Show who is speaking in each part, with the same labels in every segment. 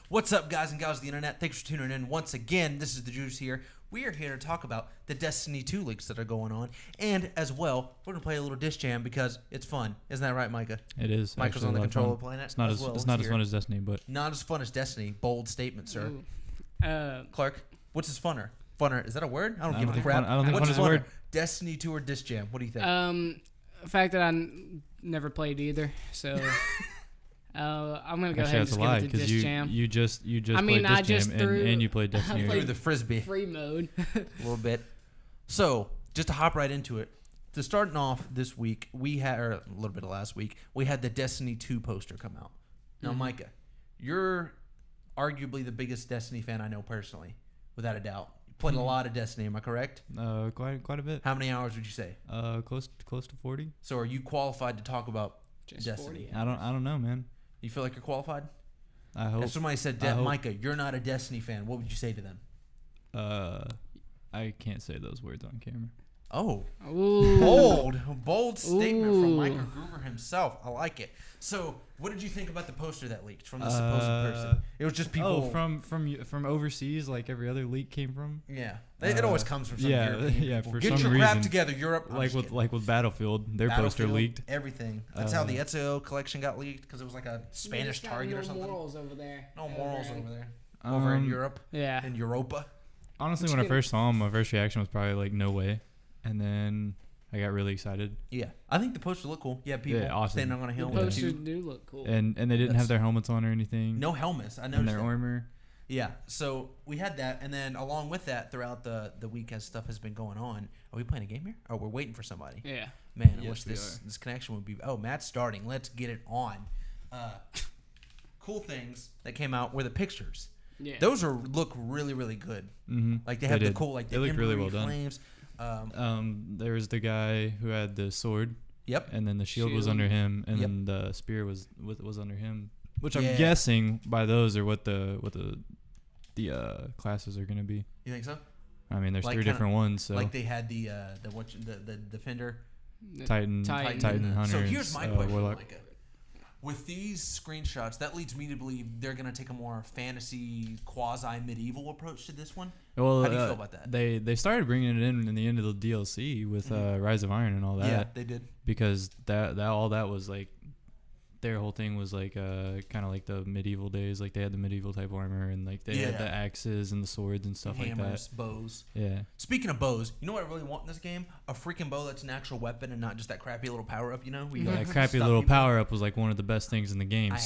Speaker 1: What's up, guys and gals of the internet? Thanks for tuning in once again. This is the Juice here. We are here to talk about the Destiny 2 leaks that are going on, and as well, we're gonna play a little dish jam because it's fun. Isn't that right, Micah?
Speaker 2: It is.
Speaker 1: Micah's on the controller playing it.
Speaker 2: It's not as fun as Destiny, but
Speaker 1: not as fun as Destiny. Bold statement, sir.
Speaker 3: Ooh.
Speaker 1: Clark, what's his funner? Funner, is that a word? I don't give a
Speaker 2: think
Speaker 1: crap.
Speaker 2: I don't think
Speaker 1: what's
Speaker 2: fun is a word.
Speaker 1: Destiny 2 or dish jam? What do you think?
Speaker 3: The fact that I never played either, so I'm gonna go ahead and just give it to Dish Jam.
Speaker 2: You just
Speaker 3: I mean,
Speaker 2: played
Speaker 3: I
Speaker 2: Dish
Speaker 3: just
Speaker 2: Jam
Speaker 3: threw-
Speaker 2: and you played Destiny.
Speaker 3: I
Speaker 1: Threw the frisbee
Speaker 3: Free mode.
Speaker 1: a little bit. So, just to hop right into it, to starting off this week, we had, or a little bit of last week, we had the Destiny 2 poster come out. Now, Micah, you're arguably the biggest Destiny fan I know personally, without a doubt. You played a lot of Destiny, am I correct?
Speaker 2: Quite a bit.
Speaker 1: How many hours would you say?
Speaker 2: Close to 40.
Speaker 1: So, are you qualified to talk about
Speaker 3: Just
Speaker 1: Destiny?
Speaker 3: 40.
Speaker 2: I don't know, man.
Speaker 1: You feel like you're qualified?
Speaker 2: I hope.
Speaker 1: If somebody said,
Speaker 2: I hope.
Speaker 1: Micah, you're not a Destiny fan, what would you say to them?
Speaker 2: I can't say those words on camera.
Speaker 1: Oh,
Speaker 3: Ooh.
Speaker 1: bold statement from
Speaker 3: Ooh.
Speaker 1: Micah Gruber himself. I like it. So, what did you think about the poster that leaked from the supposed person? It was just people.
Speaker 2: Oh, from overseas, like every other leak came from.
Speaker 1: Yeah, it always comes from some European
Speaker 2: yeah.
Speaker 1: people.
Speaker 2: For
Speaker 1: Get
Speaker 2: some
Speaker 1: your crap
Speaker 2: reason,
Speaker 1: together, Europe. I'm
Speaker 2: like
Speaker 1: just
Speaker 2: with
Speaker 1: kidding.
Speaker 2: Battlefield, their poster
Speaker 1: Battlefield,
Speaker 2: leaked.
Speaker 1: everything. That's how the Ezio collection got leaked because it was like a Spanish Target or something.
Speaker 3: Morals over there.
Speaker 1: No morals over there. Over in Europe.
Speaker 3: Yeah.
Speaker 1: In Europa.
Speaker 2: Honestly, when I first saw him, my first reaction was probably like, no way. And then I got really excited.
Speaker 1: Yeah, I think the poster looked cool. Yeah, people
Speaker 2: awesome.
Speaker 1: standing on a hill
Speaker 3: The
Speaker 1: with
Speaker 3: posters
Speaker 1: two.
Speaker 3: do look cool.
Speaker 2: And they didn't have their helmets on or anything.
Speaker 1: No helmets. I
Speaker 2: And
Speaker 1: noticed
Speaker 2: their
Speaker 1: that.
Speaker 2: armor.
Speaker 1: Yeah, so we had that, and then along with that, throughout the week as stuff has been going on, are we playing a game here? Oh, we're waiting for somebody.
Speaker 3: Yeah.
Speaker 1: Man, I
Speaker 2: Yes,
Speaker 1: wish
Speaker 2: we
Speaker 1: this connection would be. Oh, Matt's starting. Let's get it on. Cool things that came out were the pictures.
Speaker 3: Yeah.
Speaker 1: Those look really, really good.
Speaker 2: Mm-hmm.
Speaker 1: Like they have the
Speaker 2: did.
Speaker 1: cool, like
Speaker 2: They
Speaker 1: the
Speaker 2: looked really well
Speaker 1: embery
Speaker 2: done.
Speaker 1: flames.
Speaker 2: There was the guy who had the sword.
Speaker 1: Yep.
Speaker 2: And then the shield was
Speaker 3: Shield.
Speaker 2: under him, and
Speaker 1: Yep.
Speaker 2: then the spear was under him. Which
Speaker 1: Yeah.
Speaker 2: I'm guessing by those are what the classes are gonna be.
Speaker 1: You think so?
Speaker 2: I mean, there's
Speaker 1: Like
Speaker 2: three
Speaker 1: kinda-
Speaker 2: different ones. So
Speaker 1: Like they had the defender.
Speaker 2: Titan Hunter.
Speaker 1: So here's my question,
Speaker 2: Warlock.
Speaker 1: Micah. With these screenshots, that leads me to believe they're going to take a more fantasy, quasi-medieval approach to this one.
Speaker 2: Well,
Speaker 1: How do you feel about that?
Speaker 2: They started bringing it in the end of the DLC with Rise of Iron and all that.
Speaker 1: Yeah, they did.
Speaker 2: Because that all that was like their whole thing was like kind of like the medieval days. Like they had the medieval type armor and like they had the axes and the swords and stuff
Speaker 1: Hammers,
Speaker 2: like
Speaker 1: bows.
Speaker 2: that. Yeah.
Speaker 1: Speaking of bows, you know what I really want in this game? A freaking bow that's an actual weapon and not just that crappy little power-up, you know? Where you
Speaker 2: That crappy little power up was like one of the best things in the game.
Speaker 1: I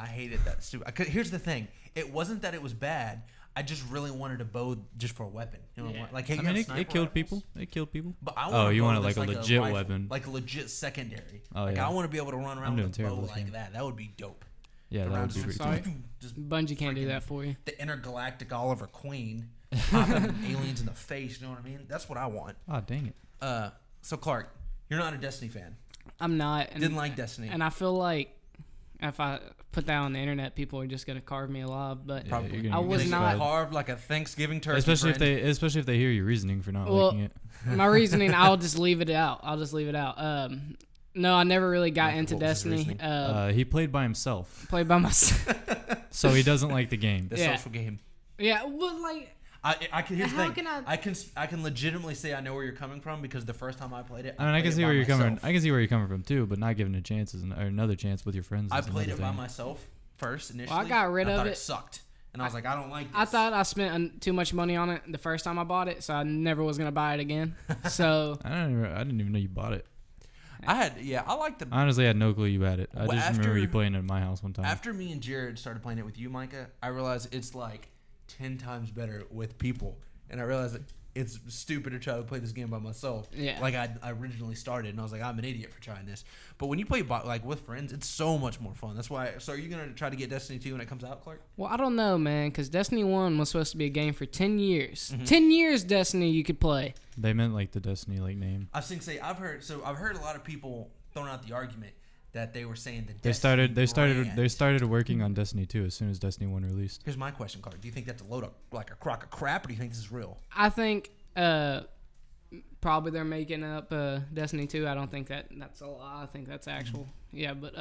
Speaker 1: hated that. Stupid. Here's the thing. It wasn't that it was bad. I just really wanted a bow just for a weapon. You know,
Speaker 3: Yeah.
Speaker 1: like hey,
Speaker 2: I
Speaker 1: you
Speaker 2: mean,
Speaker 1: have
Speaker 2: it
Speaker 1: sniper
Speaker 2: killed
Speaker 1: rifles?
Speaker 2: people. It killed people.
Speaker 1: But I want
Speaker 2: Oh,
Speaker 1: a
Speaker 2: you
Speaker 1: bow
Speaker 2: want it
Speaker 1: that's
Speaker 2: like a legit
Speaker 1: rifle,
Speaker 2: weapon.
Speaker 1: like a legit secondary.
Speaker 2: Oh,
Speaker 1: like
Speaker 2: yeah.
Speaker 1: I want to be able to run around
Speaker 2: I'm doing
Speaker 1: with a bow
Speaker 2: terrible this
Speaker 1: like
Speaker 2: game.
Speaker 1: that. That would be dope.
Speaker 2: Yeah, that would be pretty
Speaker 3: Sorry.
Speaker 2: cool.
Speaker 1: Just
Speaker 3: Bungie can't do
Speaker 1: freaking-
Speaker 3: that for you.
Speaker 1: the intergalactic Oliver Queen popping aliens in the face. You know what I mean? That's what I want.
Speaker 2: Oh, dang it.
Speaker 1: So Clark, you're not a Destiny fan.
Speaker 3: I'm not. And,
Speaker 1: Didn't like Destiny.
Speaker 3: And I feel like if I put that on the internet, people are just gonna carve me alive. But
Speaker 1: Probably.
Speaker 2: you're gonna
Speaker 3: I
Speaker 2: get
Speaker 3: was
Speaker 2: crucified.
Speaker 3: not-
Speaker 1: carved like a Thanksgiving turkey.
Speaker 2: Especially
Speaker 1: friend.
Speaker 2: if they hear your reasoning for not
Speaker 3: Well,
Speaker 2: liking it.
Speaker 3: my reasoning, I'll just leave it out. No, I never really got into
Speaker 1: What was his
Speaker 3: Destiny.
Speaker 1: reasoning?
Speaker 2: He played by himself,
Speaker 3: Played by myself.
Speaker 2: so he doesn't like the game.
Speaker 1: the
Speaker 3: yeah.
Speaker 1: social game.
Speaker 3: Yeah, but like,
Speaker 1: I can. Here's the
Speaker 3: How
Speaker 1: thing.
Speaker 3: can
Speaker 1: I can legitimately say I know where you're coming from because the first time I played it,
Speaker 2: I mean, I can
Speaker 1: played it
Speaker 2: see
Speaker 1: by
Speaker 2: where you're coming.
Speaker 1: myself.
Speaker 2: I can see where you're coming from too, but not giving it chances or another chance with your friends.
Speaker 1: I
Speaker 2: is
Speaker 1: played
Speaker 2: another
Speaker 1: it by
Speaker 2: thing.
Speaker 1: myself first initially.
Speaker 3: I got rid
Speaker 1: and I
Speaker 3: of
Speaker 1: thought
Speaker 3: it.
Speaker 1: it sucked, and I was like, I don't like this.
Speaker 3: I thought I spent too much money on it the first time I bought it, so I never was gonna buy it again. So
Speaker 2: I didn't even know you bought it.
Speaker 1: I liked the.
Speaker 2: I honestly had no clue you had it. I
Speaker 1: Well,
Speaker 2: just remember
Speaker 1: after-
Speaker 2: you playing it at my house one time.
Speaker 1: After me and Jared started playing it with you, Micah, I realized it's like 10 times better with people, and I realized that it's stupid to try to play this game by myself.
Speaker 3: Yeah.
Speaker 1: Like I originally started, and I was like, I'm an idiot for trying this. But when you play like with friends, it's so much more fun. That's why. So are you gonna try to get Destiny 2 when it comes out, Clark?
Speaker 3: well, I don't know, man, because Destiny 1 was supposed to be a game for 10 years.
Speaker 1: Mm-hmm.
Speaker 3: 10 years Destiny you could play.
Speaker 2: They meant like the Destiny like name.
Speaker 1: I've heard a lot of people throwing out the argument that they were saying that
Speaker 2: They
Speaker 1: Destiny
Speaker 2: started working on Destiny 2 as soon as Destiny 1 released.
Speaker 1: Here's my question, Clark. Do you think that's a load up like a crock of crap, or do you think this is real?
Speaker 3: I think probably they're making up Destiny 2. I don't think that's a lie. I think that's actual. Yeah, but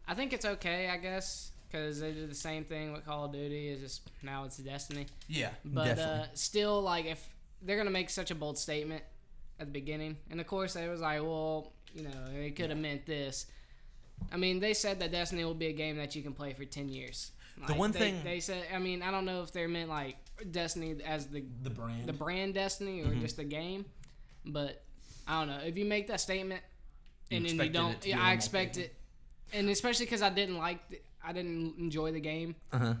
Speaker 3: I think it's okay, I guess. because they did the same thing with Call of Duty. It's just now it's Destiny.
Speaker 1: Yeah,
Speaker 3: But still, like, if they're gonna make such a bold statement at the beginning, and of course they was like, well, it could have meant this. I mean, they said that Destiny will be a game that you can play for 10 years. Like,
Speaker 1: the one thing
Speaker 3: they said, I mean, I don't know if they meant like Destiny as the brand Destiny or just the game, but I don't know. If you make that statement and then you don't, I expect it, and especially because I didn't enjoy the game,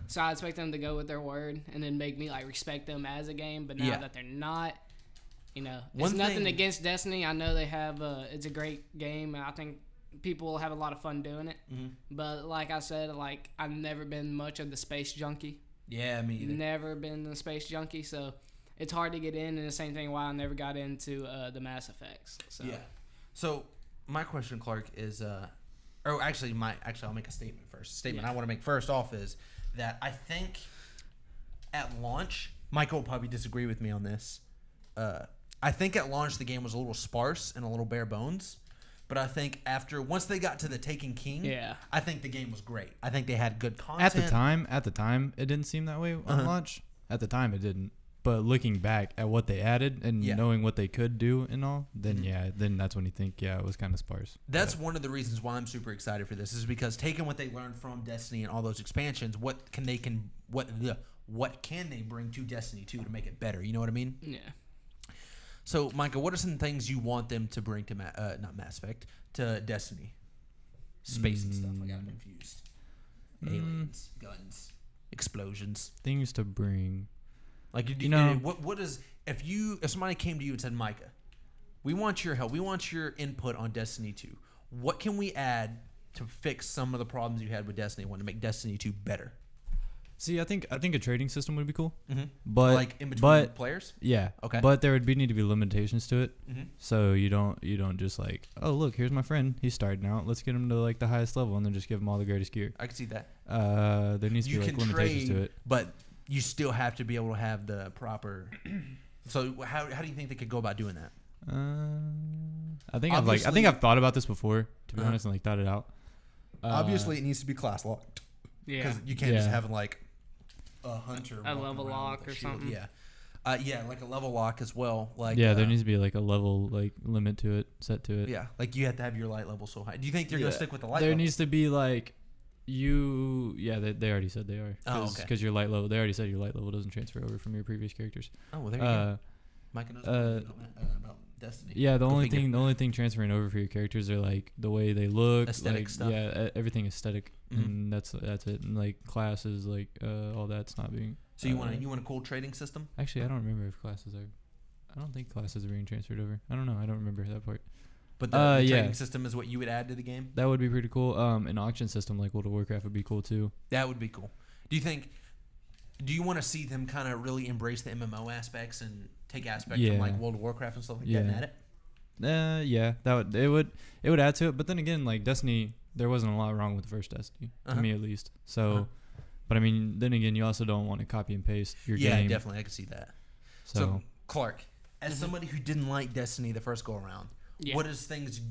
Speaker 3: so I expect them to go with their word and then make me like respect them as a game. But now that they're not, it's nothing against Destiny. I know they have it's a great game, and I think people will have a lot of fun doing it. But like I said, like I've never been much of the space junkie.
Speaker 1: Yeah, me either.
Speaker 3: Never been the space junkie, so it's hard to get in. And the same thing why I never got into the Mass Effects. So.
Speaker 1: Yeah. So my question, Clark, is I'll make a statement first. I want to make first off is that I think at launch, Michael will probably disagree with me on this. I think at launch the game was a little sparse and a little bare bones. But I think once they got to the Taken King, I think the game was great. I think they had good content.
Speaker 2: At the time, it didn't seem that way on launch. At the time, it didn't. But looking back at what they added and knowing what they could do and all, then then that's when you think, it was kind of sparse.
Speaker 1: That's one of the reasons why I'm super excited for this is because taking what they learned from Destiny and all those expansions, what can they bring to Destiny 2 to make it better? You know what I mean?
Speaker 3: Yeah.
Speaker 1: So, Micah, what are some things you want them to bring to not Mass Effect, to Destiny? Space and stuff. I got them confused. Aliens, guns, explosions,
Speaker 2: things to bring.
Speaker 1: Like what is if somebody came to you and said, Micah, we want your help, we want your input on Destiny 2. What can we add to fix some of the problems you had with Destiny 1 to make Destiny 2 better?
Speaker 2: See, I think a trading system would be cool,
Speaker 1: but like in between players.
Speaker 2: Yeah,
Speaker 1: okay.
Speaker 2: But there would need to be limitations to it, so you don't just like, oh look, here's my friend, he's starting out, let's get him to like the highest level, and then just give him all the greatest gear.
Speaker 1: I can see that.
Speaker 2: There needs to be like limitations to it,
Speaker 1: but you still have to be able to have the proper. So how do you think they could go about doing that?
Speaker 2: I think I've thought about this before, to be honest, and like thought it out.
Speaker 1: Obviously, it needs to be class locked.
Speaker 3: Yeah,
Speaker 1: because you can't just have like a hunter,
Speaker 3: a level lock or something.
Speaker 1: Yeah, like a level lock as well. Like
Speaker 2: there needs to be like a level like limit to it, set to it.
Speaker 1: Yeah, like you have to have your light level so high. Do you think they're gonna stick with the light?
Speaker 2: There
Speaker 1: level?
Speaker 2: Needs to be like they already said they are. Because your light level, they already said your light level doesn't transfer over from your previous characters.
Speaker 1: Oh, well, there you go. Micah knows about Destiny.
Speaker 2: Yeah, the only thing transferring over for your characters are like the way they look,
Speaker 1: aesthetic stuff.
Speaker 2: Yeah, everything aesthetic, and that's it. And like classes, like all that's not being.
Speaker 1: So you want a cool trading system?
Speaker 2: Actually, I don't remember if classes are. I don't think classes are being transferred over. I don't know. I don't remember that part.
Speaker 1: But the trading system is what you would add to the game?
Speaker 2: That would be pretty cool. An auction system like World of Warcraft would be cool too.
Speaker 1: That would be cool. Do you want to see them kind of really embrace the MMO aspects and take aspects from like World of Warcraft and stuff like that and add it?
Speaker 2: It would add to it. But then again, like Destiny, there wasn't a lot wrong with the first Destiny, to me at least. So, but I mean, then again, you also don't want to copy and paste your game.
Speaker 1: Yeah, definitely, I can see that. So Clark, as somebody who didn't like Destiny the first go around, what are things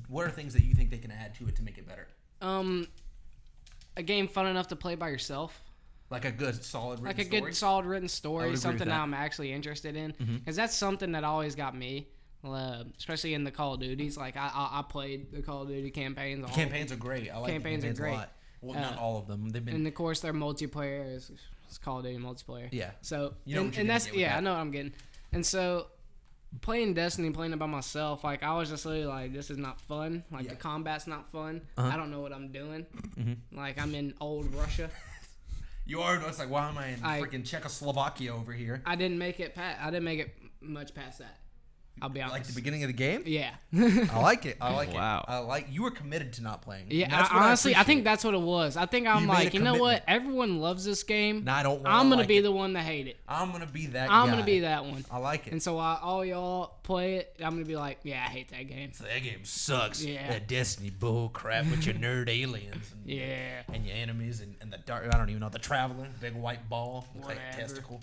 Speaker 1: that you think they can add to it to make it better?
Speaker 3: A game fun enough to play by yourself.
Speaker 1: Like a good solid written story?
Speaker 3: Good solid written story, something that I'm actually interested in, because that's something that always got me, especially in the Call of Duties. Like I played the Call of Duty campaigns.
Speaker 1: Campaigns are great. I like campaigns are great. A lot. Well, not all of them. They've been,
Speaker 3: and of course their multiplayer is Call of Duty multiplayer.
Speaker 1: Yeah.
Speaker 3: So
Speaker 1: you know
Speaker 3: and that's I know what I'm getting. And so playing Destiny, playing it by myself, like I was just really like, this is not fun. Like the combat's not fun. I don't know what I'm doing. Like I'm in old Russia.
Speaker 1: You are. It's like, why am I in freaking Czechoslovakia over here?
Speaker 3: I didn't make it much past that. I'll be honest.
Speaker 1: Like the beginning of the game?
Speaker 3: Yeah.
Speaker 1: I like it.
Speaker 2: Wow.
Speaker 1: You were committed to not playing.
Speaker 3: Yeah, honestly, I think that's what it was. I think I'm like, you know what? Everyone loves this game.
Speaker 1: No, I don't want
Speaker 3: I'm going to be the one to hate it.
Speaker 1: I'm going to be that
Speaker 3: guy. I'm going to be that one.
Speaker 1: I like it.
Speaker 3: And so all y'all play it, I'm going to be like, yeah, I hate that game.
Speaker 1: So that game sucks.
Speaker 3: Yeah.
Speaker 1: That Destiny bull crap with your nerd aliens. And, and your enemies and the dark, I don't even know, the Traveler, big white ball. Looks like a testicle.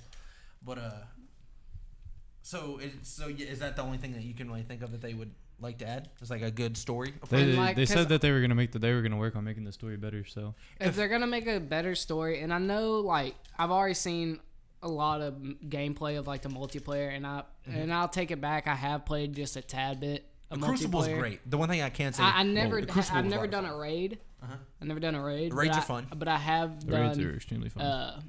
Speaker 1: But, So is that the only thing that you can really think of that they would like to add? It's like a good story.
Speaker 2: They said that they were gonna work on making the story better. So
Speaker 3: if they're gonna make a better story, and I know like I've already seen a lot of gameplay of like the multiplayer, and I'll take it back. I have played just a tad bit.
Speaker 1: The Crucible's great. The one thing I can't say,
Speaker 3: I've never done a raid. I've never done a raid.
Speaker 1: Raids are fun,
Speaker 3: but I have
Speaker 2: done. Raids are extremely fun.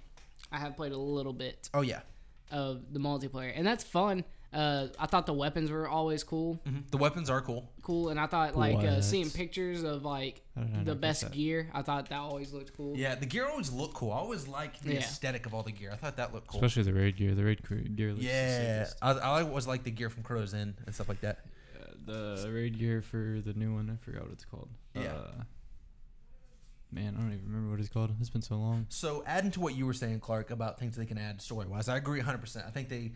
Speaker 3: I have played a little bit.
Speaker 1: Oh yeah,
Speaker 3: of the multiplayer, and that's fun. I thought the weapons were always cool.
Speaker 1: The weapons are cool,
Speaker 3: and I thought like seeing pictures of like the best gear. I thought that always looked cool.
Speaker 1: Yeah, the gear always looked cool. I always liked the aesthetic of all the gear. I thought that looked cool,
Speaker 2: especially the raid gear. The raid gear looks
Speaker 1: I always like the gear from Crow's Inn and stuff like that.
Speaker 2: The raid gear for the new one, I forgot what it's called.
Speaker 1: Yeah.
Speaker 2: Man, I don't even remember what it's called. It's been so long.
Speaker 1: So adding to what you were saying, Clark, about things they can add story-wise, I agree 100%. I think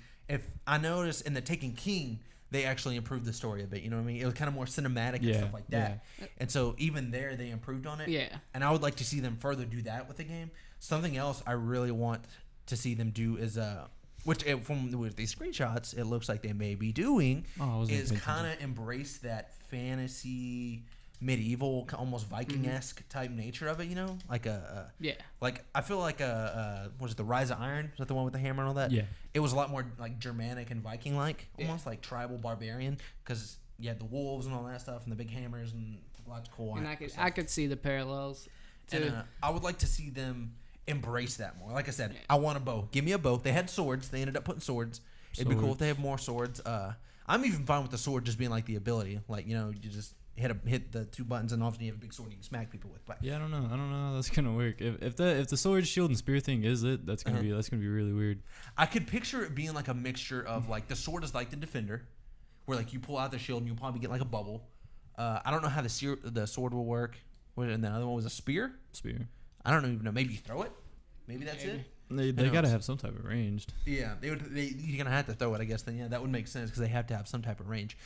Speaker 1: I noticed in the Taken King, they actually improved the story a bit. You know what I mean? It was kind of more cinematic and stuff like that. Yeah. And so even there, they improved on it.
Speaker 3: Yeah.
Speaker 1: And I would like to see them further do that with the game. Something else I really want to see them do is from these screenshots, it looks like they may be doing is kind of embrace that fantasy, medieval, almost Viking-esque type nature of it. You know, like like I feel like was it the Rise of Iron? Was that the one with the hammer and all that?
Speaker 2: Yeah,
Speaker 1: it was a lot more like Germanic and Viking-like, almost like tribal barbarian, because you had the wolves and all that stuff and the big hammers and lots of cool.
Speaker 3: And I could see the parallels. Too.
Speaker 1: And I would like to see them embrace that more. Like I said, I want a bow. Give me a bow. They had swords. They ended up putting swords. It'd be cool if they have more swords. I'm even fine with the sword just being like the ability. Like, you know, you just hit the two buttons and often you have a big sword you can smack people with. But
Speaker 2: yeah, I don't know how that's gonna work. If the sword, shield, and spear thing is it, that's gonna be really weird.
Speaker 1: I could picture it being like a mixture of like the sword is like the defender, where like you pull out the shield and you probably get like a bubble. I don't know how the sword will work. And the other one was a spear. I don't even know. Maybe you throw it. Maybe that's it.
Speaker 2: They gotta have some type of range.
Speaker 1: Yeah, you're gonna have to throw it, I guess. Then that would make sense because they have to have some type of range.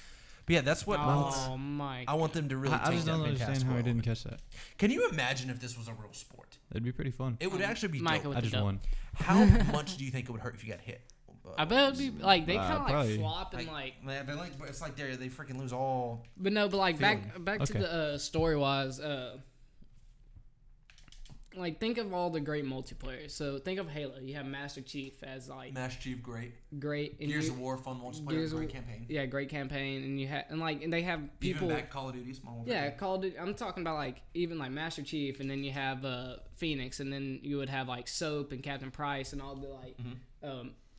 Speaker 1: But yeah, that's what I want them to really.
Speaker 2: I just don't understand how I didn't catch that.
Speaker 1: Can you imagine if this was a real sport?
Speaker 2: It'd be pretty fun.
Speaker 1: It would actually be dope.
Speaker 2: I just won.
Speaker 1: How much do you think it would hurt if you got hit?
Speaker 3: I bet it'd be like they kind of like flop and
Speaker 1: it's like they freaking lose all.
Speaker 3: But no, but like back to the story wise. Like think of all the great multiplayer. So think of Halo. You have Master Chief as like
Speaker 1: Master Chief, great.
Speaker 3: And
Speaker 1: Gears of War, fun multiplayer, great campaign.
Speaker 3: Yeah, great campaign, and they have people.
Speaker 1: Even back Call of Duty, small.
Speaker 3: Yeah, Call of Duty. I'm talking about like even like Master Chief, and then you have Phoenix, and then you would have like Soap and Captain Price and all the like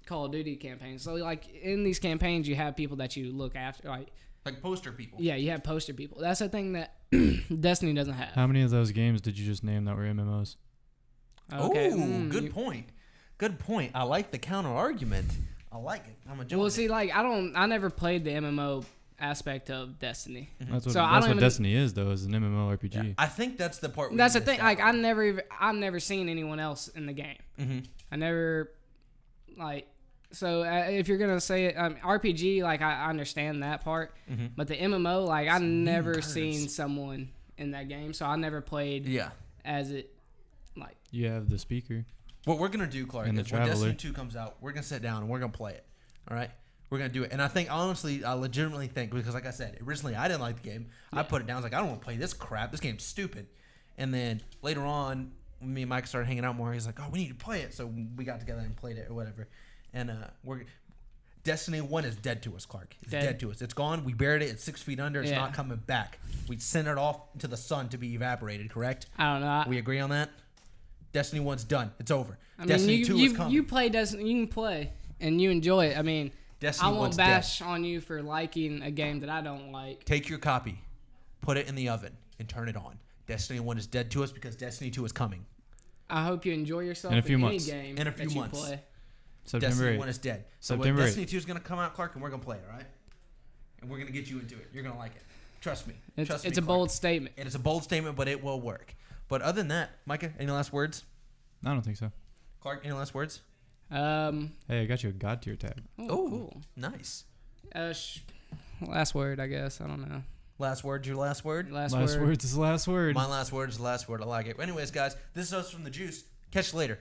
Speaker 3: Call of Duty campaigns. So like in these campaigns, you have people that you look after, like
Speaker 1: poster people.
Speaker 3: Yeah, you have poster people. That's the thing that Destiny doesn't have.
Speaker 2: How many of those games did you just name that were MMOs?
Speaker 3: Okay.
Speaker 1: Good point. Good point. I like the counter argument. I like it. I'm a joke.
Speaker 3: Well, see, like I never played the MMO aspect of Destiny.
Speaker 2: That's what Destiny is, though, is an MMORPG. Yeah,
Speaker 1: I think that's the part.
Speaker 3: That's the thing. Like I've never seen anyone else in the game. I never So if you're gonna say it, RPG, like I understand that part, but the MMO, like I never seen someone in that game, so I never played. As it, like
Speaker 2: you have the speaker.
Speaker 1: What we're gonna do, Clark, is when Destiny 2 comes out, we're gonna sit down and we're gonna play it. All right, we're gonna do it, and I think honestly, I legitimately think because, like I said, originally I didn't like the game. I put it down. I was like, I don't want to play this crap. This game's stupid. And then later on, when me and Mike started hanging out more, he's like, oh, we need to play it. So we got together and played it or whatever. And Destiny 1 is dead to us, Clark. It's dead to us. It's gone. We buried it. It's 6 feet under. It's not coming back. We sent it off to the sun to be evaporated, correct?
Speaker 3: I don't know.
Speaker 1: We agree on that? Destiny 1's done. It's over.
Speaker 3: Destiny 2 is coming. You play Destiny. You can play, and you enjoy it. I mean,
Speaker 1: Destiny
Speaker 3: I won't bash on you for liking a game that I don't like.
Speaker 1: Take your copy, put it in the oven, and turn it on. Destiny 1 is dead to us because Destiny 2 is coming.
Speaker 3: I hope you enjoy yourself
Speaker 2: in a few
Speaker 3: any
Speaker 2: months.
Speaker 3: game
Speaker 1: in a few
Speaker 3: that
Speaker 1: months.
Speaker 3: You play.
Speaker 1: Destiny 1 is dead. So
Speaker 2: September
Speaker 1: Destiny 2 is going to come out, Clark, and we're going to play it, all right? And we're going to get you into it. You're going to like it. Trust me.
Speaker 3: It's a bold statement.
Speaker 1: It is a bold statement, but it will work. But other than that, Micah, any last words?
Speaker 2: I don't think so.
Speaker 1: Clark, any last words?
Speaker 2: Hey, I got you a God tier tag.
Speaker 3: Oh, cool.
Speaker 1: Nice.
Speaker 3: Last word, I guess. I don't know.
Speaker 1: Last word, your last word?
Speaker 2: Last word is the last word.
Speaker 1: My last word is the last word. I like it. Anyways, guys, this is us from The Juice. Catch you later.